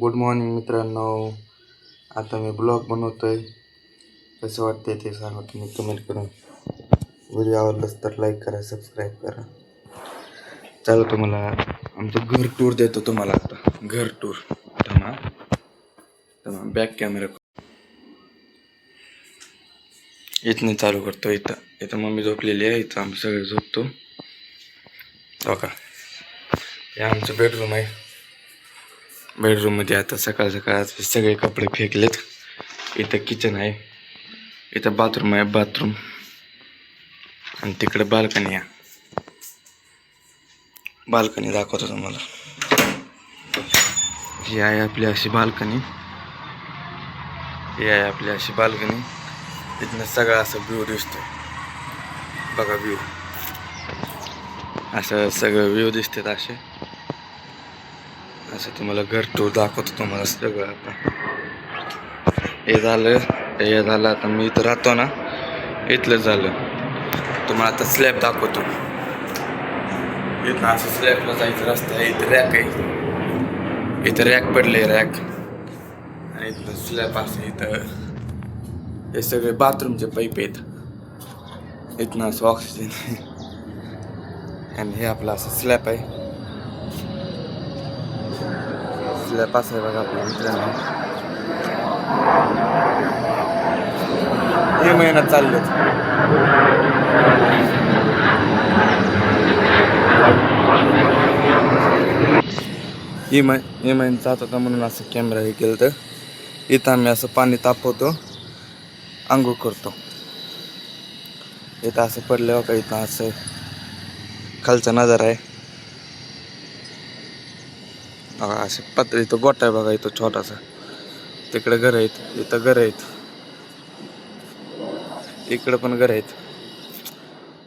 Good morning मित्रांनो. आता मी blog बनवतोय. कसं वाटतंय ते सांगा तुम्ही कमेंट करून. व्हिडिओ आवडलाच तर लाईक करा, सबस्क्राईब करा. चला तुम्हाला आमचं घर टूर देतो तुम्हाला आता. घर टूर थांबा बॅक कॅमेरा इथनं चालू करतो. इथं मम्मी झोपलेली आहे. इथं आम्ही सगळे झोपतो. बघा हे आमचं बेडरूम आहे. बेडरूममध्ये आता सकाळ सगळे कपडे फेकलेत. इथं किचन आहे. इथं बाथरूम आहे. बाथरूम आणि तिकडे बाल्कनी आहे. बाल्कनी दाखवतो तुम्हाला. ही आहे आपली अशी बाल्कनी. ही आहे आपली अशी बाल्कनी. इथनं सगळा असं व्ह्यू दिसतो. बघा व्ह्यू असं सगळं व्ह्यू दिसतात असे. असं तुम्हाला घर टूर दाखवतो तुम्हाला सगळं. आता हे झालं आता मी इथं राहतो ना, इथलं झालं. तुम्हाला आता स्लॅब दाखवतो. इथं असं स्लॅबला जायचं रस्ता आहे. इथं रॅक आहे. इथं रॅक पडले रॅक. आणि इथलं स्लॅब असं. इथं हे सगळे बाथरूमचे पाईप आहेत. इथनं असं ऑक्सिजन. आणि हे आपलं असं स्लॅब आहे. स्लॅब असं आहे बघा आपल्या मित्रांनो. हे महिन्यात चाललेत. हे महिन्यात जात होता म्हणून असं कॅमेरा हे केलं. तर इथं आम्ही असं पाणी तापवतो, आंघोळ करतो. इथं असं पडलं का. इथं असं खालचा नजारा आहे बघा. असे पत्र इथं गोठा आहे बघा. इथं छोटासा. तिकडे घर आहेत. इथं घर आहेत. इकडं पण घर आहेत.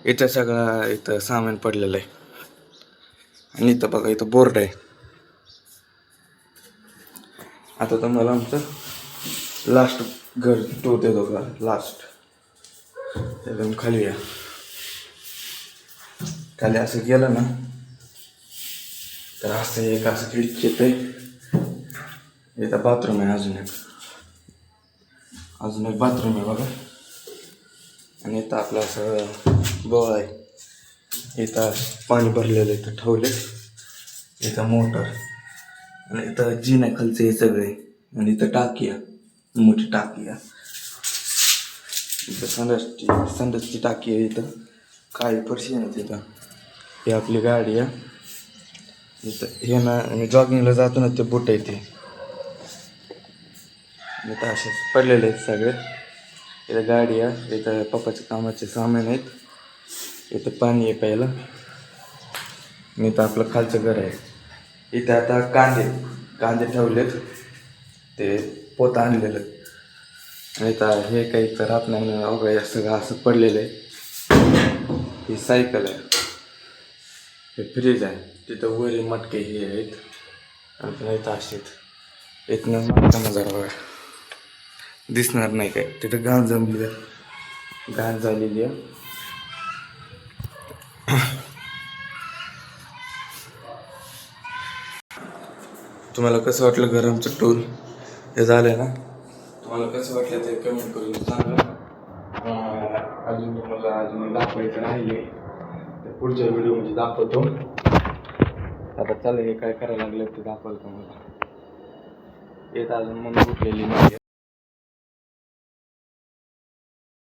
इथं सगळं इथं सामान पडलेलं आहे. आणि इथं बघा इथं बोर्ड आहे. आता तुम्हाला आमचं लास्ट घर टूर देतो का. लास्ट एकदम खाली या. खाली असं गेलं ना तर असं एक असं खिडकी येते. इथं बाथरूम आहे. अजून एक बाथरूम आहे बघा. आणि इथं आपलं असं बोळ आहे. इथं पाणी भरलेलं इथं ठेवले. इथं मोटर आणि इथं जिना खालचे हे सगळे. आणि इथं टाकी आहे, मोठी टाकी आहे. इथं संडासची टाकी आहे. इथं काही फरशी आहे. तिथं ही आपली गाडी आहे. इथं हे ना मी जॉगिंगला जातो ना, ते बूट आहे ते. इथं असेच पडलेले आहेत सगळे. इथं गाडी आहे. इथं पप्पाच्या कामाचे सामान आहेत. इथं पाणी आहे प्यायला. आणि इथं आपलं खालचं घर आहे. इथं आता कांदे ठेवलेत. ते पोतं आणलेलं. आणि इथं हे काही तर राहत नाही वगैरे सगळं असं पडलेलं आहे. ही सायकल आहे. हे फ्रीज आहे. तिथं वरी मटके हे आहेत. आणि इथं असेत. इथनं नजारा बघा. दिसणार नाही काय. तिथं घाण जमली आहे. घाण झालेली आहे. तुम्हाला कसं वाटलं घर आमचं टूर हे झालं ना. तुम्हाला कसं वाटलं ते कमेंट करून सांगा. अजून तुम्हाला दाखवायचं राहिले तर पुढच्या व्हिडिओमध्ये दाखवतो. आता चालेल हे काय करायला लागलं ते दाखवायला तुम्हाला. येत अजून मग उठलेली नाही.